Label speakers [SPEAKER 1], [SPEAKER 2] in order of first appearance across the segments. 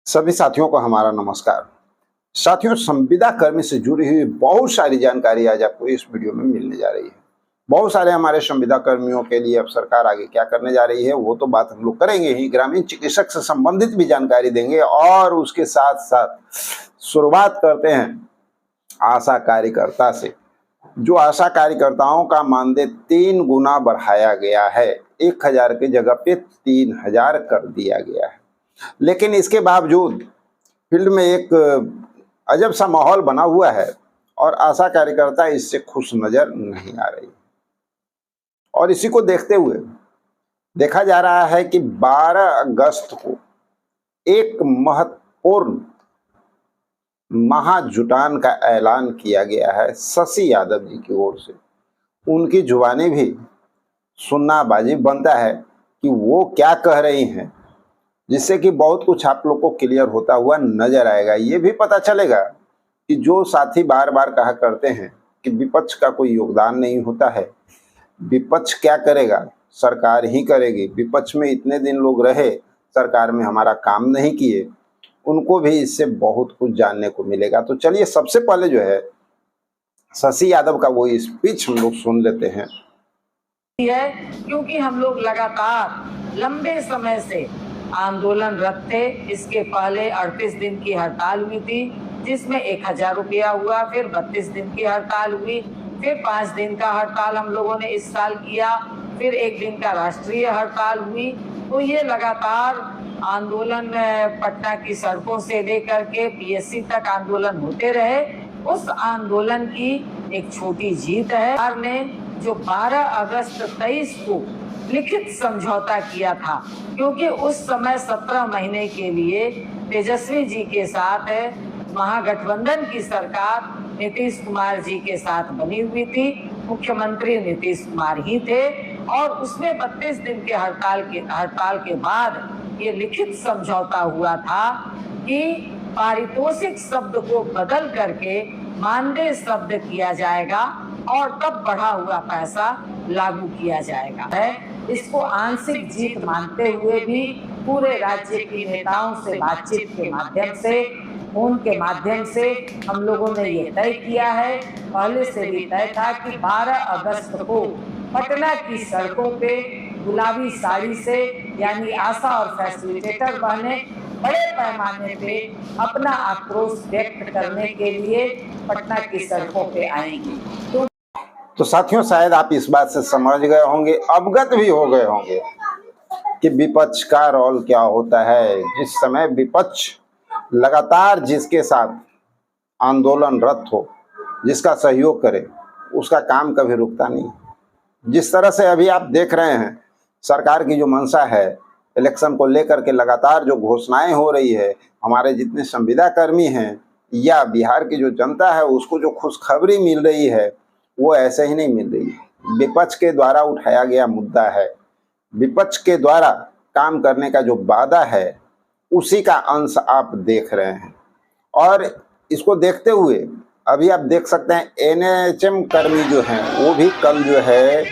[SPEAKER 1] सभी साथियों को हमारा नमस्कार। साथियों, संविदा कर्मी से जुड़ी हुई बहुत सारी जानकारी आज आपको इस वीडियो में मिलने जा रही है। बहुत सारे हमारे संविदा कर्मियों के लिए अब सरकार आगे क्या करने जा रही है वो तो बात हम लोग करेंगे ही। ग्रामीण चिकित्सक से संबंधित भी जानकारी देंगे और उसके साथ साथ शुरुआत करते हैं आशा कार्यकर्ता से। जो आशा कार्यकर्ताओं का मानदेय 3 गुना बढ़ाया गया है, 1000 की जगह पे 3000 कर दिया गया है। लेकिन इसके बावजूद फील्ड में एक अजब सा माहौल बना हुआ है और आशा कार्यकर्ता इससे खुश नजर नहीं आ रही। और इसी को देखते हुए देखा जा रहा है कि 12 अगस्त को एक महत्वपूर्ण महाजुटान का ऐलान किया गया है शशि यादव जी की ओर से। उनकी जुबानी भी सुनना वाजिब बनता है कि वो क्या कह रही हैं, जिससे कि बहुत कुछ आप लोग को क्लियर होता हुआ नजर आएगा। ये भी पता चलेगा कि जो साथी बार बार कहा करते हैं कि विपक्ष का कोई योगदान नहीं होता है, विपक्ष क्या करेगा, सरकार ही करेगी, विपक्ष में इतने दिन लोग रहे, सरकार में हमारा काम नहीं किए, उनको भी इससे बहुत कुछ जानने को मिलेगा। तो चलिए सबसे पहले जो है शशि यादव का वो स्पीच हम लोग सुन लेते हैं।
[SPEAKER 2] क्योंकि हम लोग लगातार लंबे समय से आंदोलनरत थे। इसके पहले 38 दिन की हड़ताल हुई थी, जिसमें 1000 रुपया हुआ, फिर 32 दिन की हड़ताल हुई, फिर 5 दिन का हड़ताल हम लोगों ने इस साल किया, फिर 1 दिन का राष्ट्रीय हड़ताल हुई। तो ये लगातार आंदोलन पटना की सड़कों से लेकर के पीएससी तक आंदोलन होते रहे। उस आंदोलन की एक छोटी जीत है। सरकार ने जो 12 अगस्त 23 को लिखित समझौता किया था, क्योंकि उस समय 17 महीने के लिए तेजस्वी जी के साथ महागठबंधन की सरकार नीतीश कुमार जी के साथ बनी हुई थी, मुख्यमंत्री नीतीश कुमार ही थे, और उसमें 32 दिन के हड़ताल के बाद ये लिखित समझौता हुआ था कि पारितोषिक शब्द को बदल करके मानदेय शब्द किया जाएगा और तब बढ़ा हुआ पैसा लागू किया जाएगा। इसको आंशिक जीत मानते हुए भी पूरे राज्य के नेताओं से बातचीत के माध्यम से, फोन के माध्यम से हम लोगों ने ये तय किया है, पहले से भी तय था कि 12 अगस्त को पटना की सड़कों पे गुलाबी साड़ी से यानी आशा और फैसिलिटेटर बहनें बड़े पैमाने पे अपना आक्रोश व्यक्त करने के लिए पटना की सड़कों पे आएंगी।
[SPEAKER 1] तो साथियों, शायद आप इस बात से समझ गए होंगे, अवगत भी हो गए होंगे कि विपक्ष का रोल क्या होता है। जिस समय विपक्ष लगातार जिसके साथ आंदोलनरत हो, जिसका सहयोग करे, उसका काम कभी रुकता नहीं। जिस तरह से अभी आप देख रहे हैं सरकार की जो मंशा है, इलेक्शन को लेकर के लगातार जो घोषणाएं हो रही है, हमारे जितने संविदा कर्मी हैं या बिहार की जो जनता है उसको जो खुशखबरी मिल रही है वो ऐसे ही नहीं मिल रही है। विपक्ष के द्वारा उठाया गया मुद्दा है, विपक्ष के द्वारा काम करने का जो वादा है उसी का अंश आप देख रहे हैं। और इसको देखते हुए अभी आप देख सकते हैं एनएचएम कर्मी जो हैं वो भी कल जो है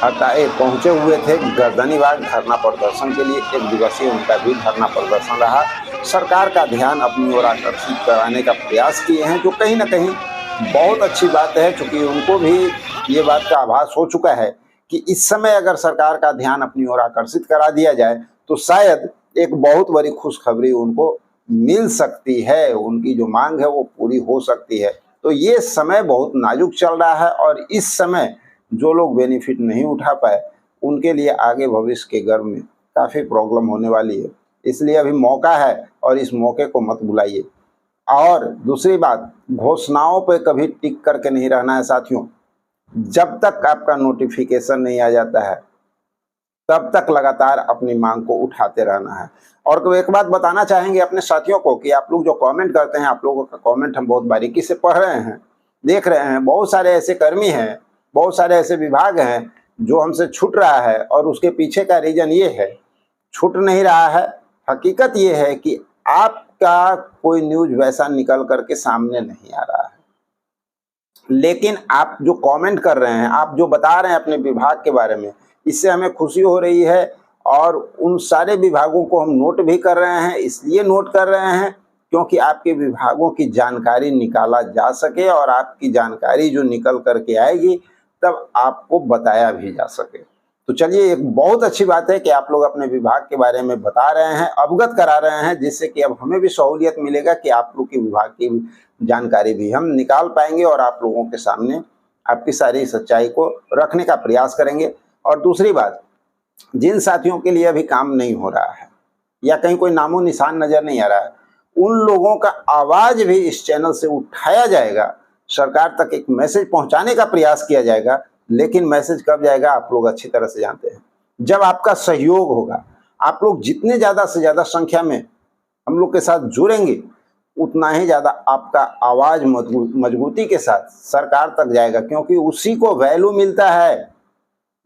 [SPEAKER 1] हटाए पहुंचे हुए थे गर्दनीबाग धरना प्रदर्शन के लिए। 1 दिवसीय उनका भी धरना प्रदर्शन रहा। सरकार का ध्यान अपनी ओर आकर्षित कराने का प्रयास किए हैं, जो कहीं ना कहीं बहुत अच्छी बात है, क्योंकि उनको भी ये बात का आभास हो चुका है कि इस समय अगर सरकार का ध्यान अपनी ओर आकर्षित करा दिया जाए तो शायद एक बहुत बड़ी खुशखबरी उनको मिल सकती है, उनकी जो मांग है वो पूरी हो सकती है। तो ये समय बहुत नाजुक चल रहा है और इस समय जो लोग बेनिफिट नहीं उठा पाए उनके लिए आगे भविष्य के गर्भ में काफ़ी प्रॉब्लम होने वाली है। इसलिए अभी मौका है और इस मौके को मत भुलाइए। और दूसरी बात, घोषणाओं पे कभी टिक करके नहीं रहना है साथियों। जब तक आपका नोटिफिकेशन नहीं आ जाता है तब तक लगातार अपनी मांग को उठाते रहना है। और एक बात बताना चाहेंगे अपने साथियों को कि आप लोग जो कमेंट करते हैं, आप लोगों का कमेंट हम बहुत बारीकी से पढ़ रहे हैं, देख रहे हैं। बहुत सारे ऐसे कर्मी हैं, बहुत सारे ऐसे विभाग हैं जो हमसे छूट रहा है और उसके पीछे का रीजन ये है, छूट नहीं रहा है, हकीकत ये है कि आपका कोई न्यूज वैसा निकल करके सामने नहीं आ रहा है। लेकिन आप जो कमेंट कर रहे हैं, आप जो बता रहे हैं अपने विभाग के बारे में, इससे हमें खुशी हो रही है और उन सारे विभागों को हम नोट भी कर रहे हैं। इसलिए नोट कर रहे हैं क्योंकि आपके विभागों की जानकारी निकाला जा सके और आपकी जानकारी जो निकल करके आएगी तब आपको बताया भी जा सके। तो चलिए, एक बहुत अच्छी बात है कि आप लोग अपने विभाग के बारे में बता रहे हैं, अवगत करा रहे हैं, जिससे कि अब हमें भी सहूलियत मिलेगा कि आप लोग के विभाग की जानकारी भी हम निकाल पाएंगे और आप लोगों के सामने आपकी सारी सच्चाई को रखने का प्रयास करेंगे। और दूसरी बात, जिन साथियों के लिए अभी काम नहीं हो रहा है या कहीं कोई नामो निशान नजर नहीं आ रहा है, उन लोगों का आवाज भी इस चैनल से उठाया जाएगा, सरकार तक एक मैसेज पहुंचाने का प्रयास किया जाएगा। लेकिन मैसेज कब जाएगा आप लोग अच्छी तरह से जानते हैं, जब आपका सहयोग होगा। आप लोग जितने ज़्यादा से ज़्यादा संख्या में हम लोग के साथ जुड़ेंगे, उतना ही ज़्यादा आपका आवाज़ मजबूती के साथ सरकार तक जाएगा, क्योंकि उसी को वैल्यू मिलता है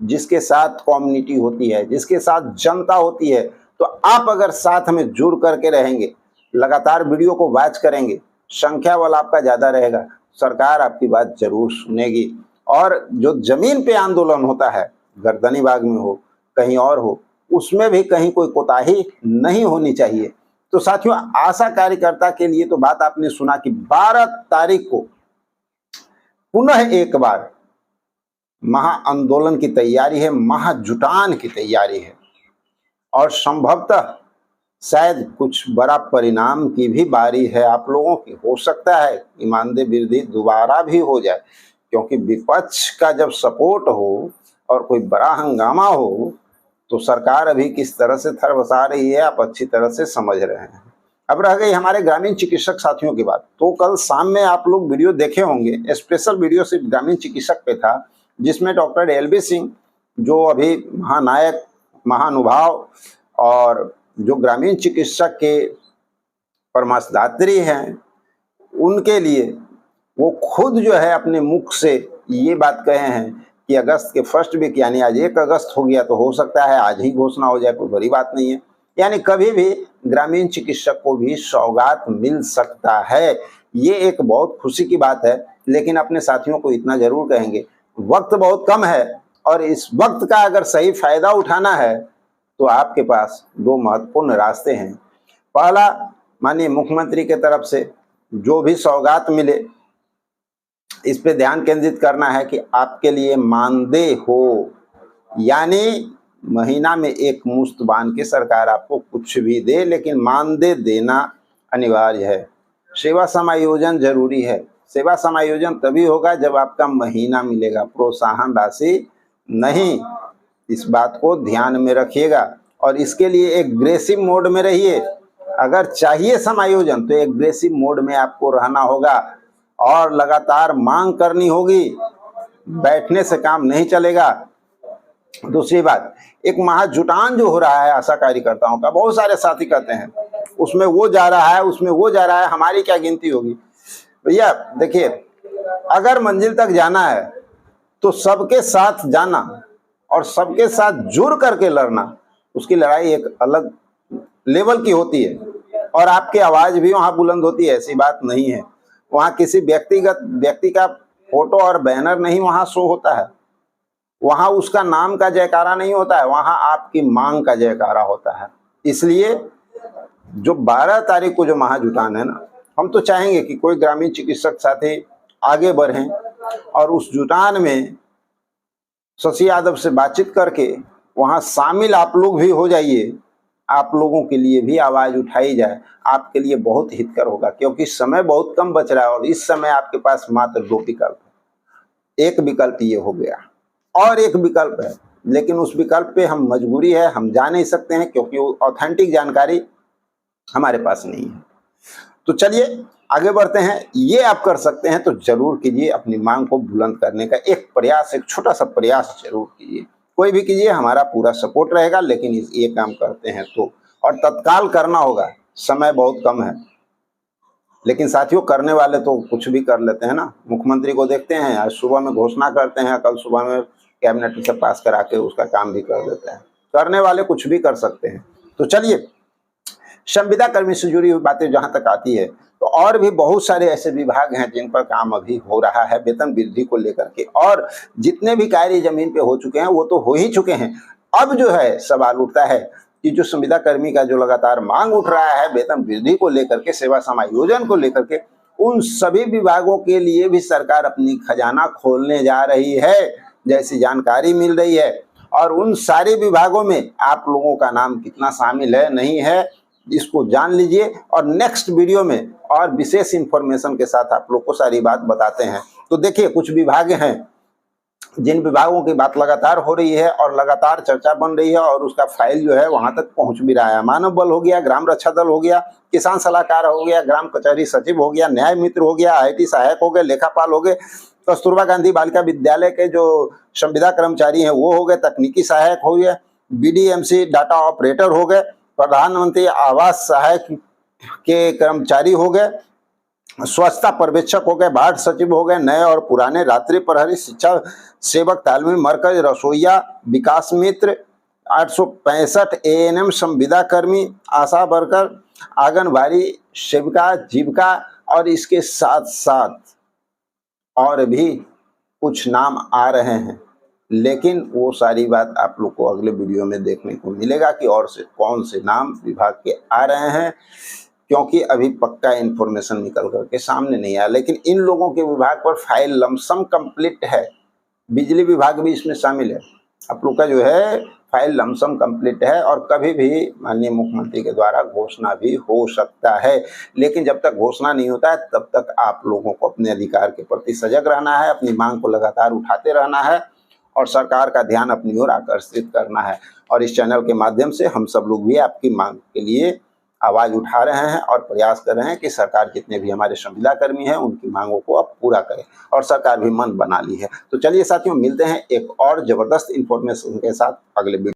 [SPEAKER 1] जिसके साथ कम्युनिटी होती है, जिसके साथ जनता होती है। तो आप अगर साथ में जुड़ करके रहेंगे, लगातार वीडियो को वॉच करेंगे, संख्या वाला आपका ज़्यादा रहेगा, सरकार आपकी बात जरूर सुनेगी। और जो जमीन पे आंदोलन होता है, गर्दनीबाग में हो कहीं और हो, उसमें भी कहीं कोई कोताही नहीं होनी चाहिए। तो साथियों, आशा कार्यकर्ता के लिए तो बात आपने सुना कि 12 तारीख को पुनः एक बार महाआंदोलन की तैयारी है, महाजुटान की तैयारी है और संभवतः शायद कुछ बड़ा परिणाम की भी बारी है आप लोगों की। हो सकता है ईमानदारी वृद्धि दोबारा भी हो जाए, क्योंकि विपक्ष का जब सपोर्ट हो और कोई बड़ा हंगामा हो तो सरकार अभी किस तरह से थरवसा रही है आप अच्छी तरह से समझ रहे हैं। अब रह गई हमारे ग्रामीण चिकित्सक साथियों की बात, तो कल शाम में आप लोग वीडियो देखे होंगे, स्पेशल वीडियो सिर्फ ग्रामीण चिकित्सक पे था, जिसमें डॉक्टर LB सिंह, जो अभी महानायक महानुभाव और जो ग्रामीण चिकित्सक के परामर्शदात्री हैं, उनके लिए वो खुद जो है अपने मुख से ये बात कहे हैं कि अगस्त के फर्स्ट वीक, यानी आज 1 अगस्त हो गया, तो हो सकता है आज ही घोषणा हो जाए, कोई बड़ी बात नहीं है। यानी कभी भी ग्रामीण चिकित्सक को भी सौगात मिल सकता है। ये एक बहुत खुशी की बात है। लेकिन अपने साथियों को इतना जरूर कहेंगे, वक्त बहुत कम है और इस वक्त का अगर सही फायदा उठाना है तो आपके पास 2 महत्वपूर्ण रास्ते हैं। पहला, माननीय मुख्यमंत्री के तरफ से जो भी सौगात मिले, इस पे ध्यान केंद्रित करना है कि आपके लिए मानदेय हो, यानी महीना में एक मुश्त बांध के सरकार आपको कुछ भी दे, लेकिन मानदेय देना अनिवार्य है। सेवा समायोजन जरूरी है। सेवा समायोजन तभी होगा जब आपका महीना मिलेगा, प्रोत्साहन राशि नहीं। इस बात को ध्यान में रखिएगा और इसके लिए एग्रेसिव मोड में रहिए। अगर चाहिए समायोजन तो एग्रेसिव मोड में आपको रहना होगा और लगातार मांग करनी होगी, बैठने से काम नहीं चलेगा। दूसरी बात, एक महाजुटान जो हो रहा है आशा कार्यकर्ताओं का, बहुत सारे साथी कहते हैं उसमें वो जा रहा है, उसमें वो जा रहा है, हमारी क्या गिनती होगी। भैया देखिए, अगर मंजिल तक जाना है तो सबके साथ जाना और सबके साथ जुड़ करके लड़ना, उसकी लड़ाई एक अलग लेवल की होती है और आपकी आवाज भी वहां बुलंद होती है। ऐसी बात नहीं है, वहां किसी व्यक्ति का फोटो और बैनर नहीं वहां शो होता है, वहां उसका नाम का जयकारा नहीं होता है, वहां आपकी मांग का जयकारा होता है। इसलिए जो 12 तारीख को जो महाजुटान है ना, हम तो चाहेंगे कि कोई ग्रामीण चिकित्सक साथी आगे बढ़ें और उस जुटान में शशि यादव से बातचीत करके वहां शामिल आप लोग भी हो जाइए। आप लोगों के लिए भी आवाज उठाई जाए, आपके लिए बहुत हितकर होगा, क्योंकि समय बहुत कम बच रहा है और इस समय आपके पास मात्र 2 विकल्प है। एक विकल्प ये हो गया और एक विकल्प है, लेकिन उस विकल्प पे हम मजबूरी है, हम जा नहीं सकते हैं क्योंकि वो ऑथेंटिक जानकारी हमारे पास नहीं है। तो चलिए आगे बढ़ते हैं। ये आप कर सकते हैं तो जरूर कीजिए, अपनी मांग को बुलंद करने का एक प्रयास, एक छोटा सा प्रयास जरूर कीजिए। कोई भी कीजिए, हमारा पूरा सपोर्ट रहेगा। लेकिन ये काम करते हैं तो, और तत्काल करना होगा, समय बहुत कम है। लेकिन साथियों, करने वाले तो कुछ भी कर लेते हैं ना। मुख्यमंत्री को देखते हैं, आज सुबह में घोषणा करते हैं, कल सुबह में कैबिनेट से पास करा के उसका काम भी कर देते हैं। करने वाले कुछ भी कर सकते हैं। तो चलिए, संविदा कर्मी से जुड़ी हुई बातें जहां तक आती है, तो और भी बहुत सारे ऐसे विभाग हैं जिन पर काम अभी हो रहा है वेतन वृद्धि को लेकर के, और जितने भी कार्य जमीन पे हो चुके हैं वो तो हो ही चुके हैं। अब जो है सवाल उठता है कि जो संविदा कर्मी का जो लगातार मांग उठ रहा है वेतन वृद्धि को लेकर के, सेवा समायोजन को लेकर के, उन सभी विभागों के लिए भी सरकार अपनी खजाना खोलने जा रही है जैसी जानकारी मिल रही है। और उन सारे विभागों में आप लोगों का नाम कितना शामिल है नहीं है इसको जान लीजिए, और नेक्स्ट वीडियो में और विशेष इंफॉर्मेशन के साथ आप लोग को सारी बात बताते हैं। तो देखिए, कुछ विभाग हैं जिन विभागों की बात लगातार हो रही है और लगातार चर्चा बन रही है और उसका फाइल जो है वहां तक पहुंच भी रहा है। मानव बल हो गया, ग्राम रक्षा दल हो गया, किसान सलाहकार हो गया, ग्राम कचहरी सचिव हो गया, न्याय मित्र हो गया, IT सहायक हो गए, लेखापाल हो गए, कस्तूरबा गांधी बालिका विद्यालय के जो संविदा कर्मचारी हैं वो हो गए, तकनीकी सहायक हो गए, BDMC डाटा ऑपरेटर हो गए, प्रधानमंत्री आवास सहायक के कर्मचारी हो गए, स्वच्छता पर्यवेक्षक हो गए, वार्ड सचिव हो गए, नए और पुराने, रात्रि प्रहरी, शिक्षा सेवक, तालमेल मरकज, रसोईया, विकास मित्र, 865 ANM संविदा कर्मी, आशा वर्कर, आंगनबाड़ी सेविका, जीविका, और इसके साथ साथ और भी कुछ नाम आ रहे हैं। लेकिन वो सारी बात आप लोग को अगले वीडियो में देखने को मिलेगा कि और से कौन से नाम विभाग के आ रहे हैं, क्योंकि अभी पक्का इन्फॉर्मेशन निकल करके सामने नहीं आया। लेकिन इन लोगों के विभाग पर फाइल लमसम कंप्लीट है, बिजली विभाग भी इसमें शामिल है। आप लोग का जो है फाइल लमसम कंप्लीट है और कभी भी माननीय मुख्यमंत्री के द्वारा घोषणा भी हो सकता है। लेकिन जब तक घोषणा नहीं होता है तब तक आप लोगों को अपने अधिकार के प्रति सजग रहना है, अपनी मांग को लगातार उठाते रहना है और सरकार का ध्यान अपनी ओर आकर्षित करना है। और इस चैनल के माध्यम से हम सब लोग भी आपकी मांग के लिए आवाज़ उठा रहे हैं और प्रयास कर रहे हैं कि सरकार जितने भी हमारे संविदा कर्मी हैं उनकी मांगों को अब पूरा करे, और सरकार भी मन बना ली है। तो चलिए साथियों, मिलते हैं एक और ज़बरदस्त इन्फॉर्मेशन के साथ अगले वीडियो।